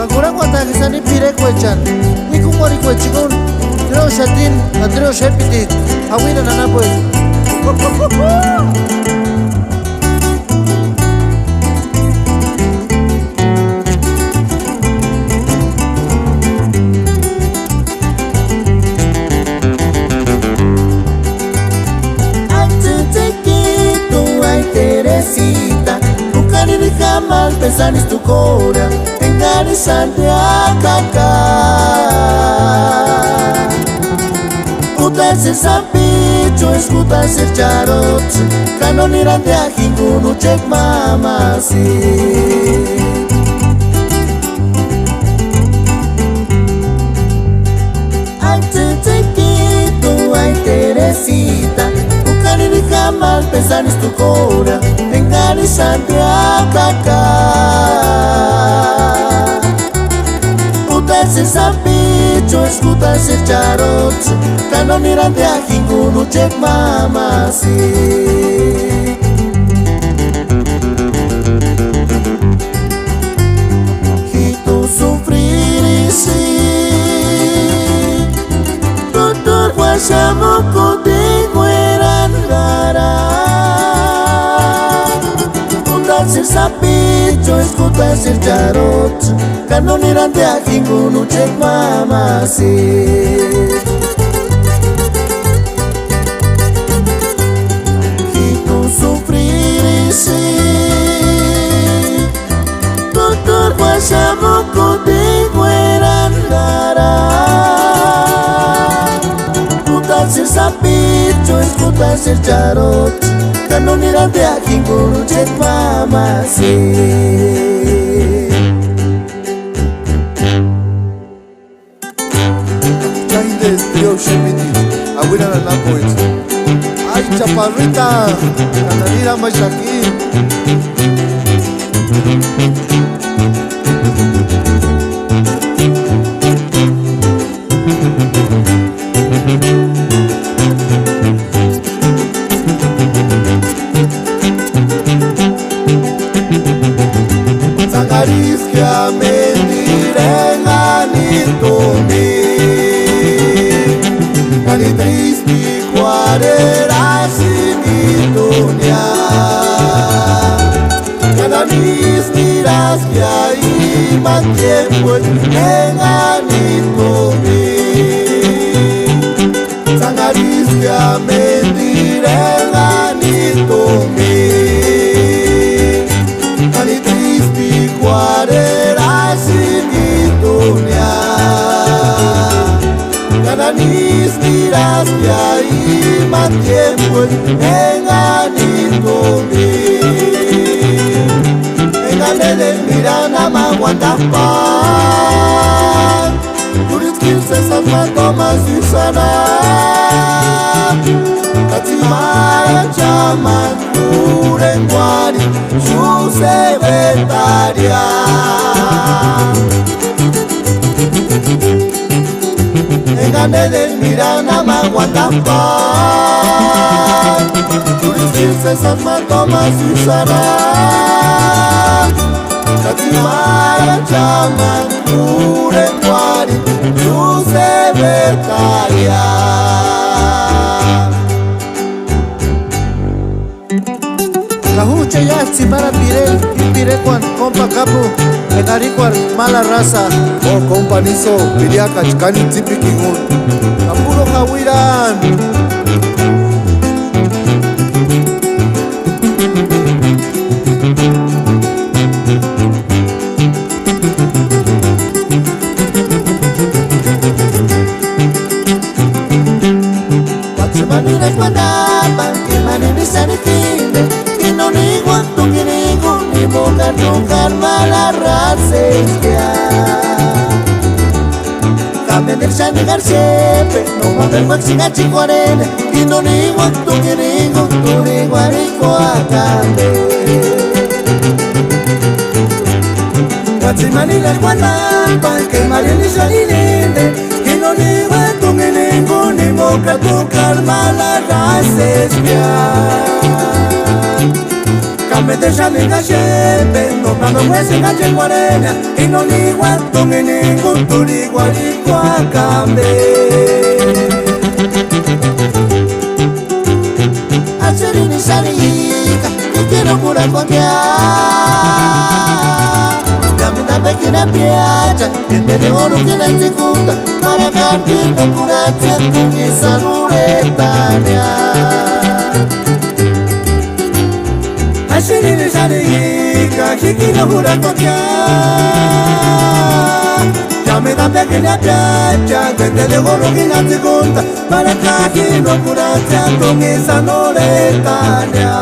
Kakurang wata kisani pire kwechan. Iku mori kwechikun. Tiro shatin, tiro shepitit. Awina nana pues. Mal pensar en tu cora, enganizante a cacar. Escutarse sapicho, escutarse charot, canonirante a jinguno check mama si. Ay chiquito, ay Teresita, mal pensar en tu cora, enganizante a cacar. Escutarse sapicho, escutarse charot, canonirante a jinguno check mama si. Y tú sufrir y sí, doctor guachamo contigo eran escutarse sapicho, escutarse charot, canonirante a jinguno check mama si. Y tú sufrir y sí, doctor guachamo contigo eran escutarse sapicho, escutarse charot, canonirante a jinguno check mama si. Chahindes trio shepitit. Awina nana pues. Ay chaparrita. Cananira mashaki. Sangariskia mendirenganito mi, Cani tristi cuarera sinitonia, Cananis miras que ahí más tiempo enganito mi, Sangariskia mendirenganito mi, Cani tristi cuarera sinitonia, Cananis miras que ahí más tiempo enganito mi, engane del mirana maguandapan, Turis quinces almatomas y sana, Katimara chaman urenguari, su secretaria. Engane del mirana maguandapan, Turis quinces almatomas y sana, Katimara chaman urenguari, su secretaria. Kahucha ya simara pire. Pire kwan compa capu. Enaricuar mala raza. O companizo, piriaca chicani tipikingun. Kapuro kawiran. Manila guandaban, que manila sanitinde, que no ni guanto que ni gun, ni boca tocar mala raza ya. Cambia del sanigar siempre, no va a ver guaxiga chicuarene, que no ni guanto que ni gun, tu ni guarico a cambie. Guaxi manila guandaban, que manila sanitinde, que no ni guanto que ni gun, ni boca tocar mala raza ya. Kamete shalinga shepe no mama mwese ngache mwarenya inoni watu ngini kutuli kwa kambe Achirini shalika nikino kura kwa mya Kamita pekina piacha Kendele oro kina tikuta Para kampito kura chetu Kisanuretanya Achirini shalika nikino kura kwa mya Kamita pekina piacha Kendele oro kina tikuta Para kampito kura chetu Kisanuretanya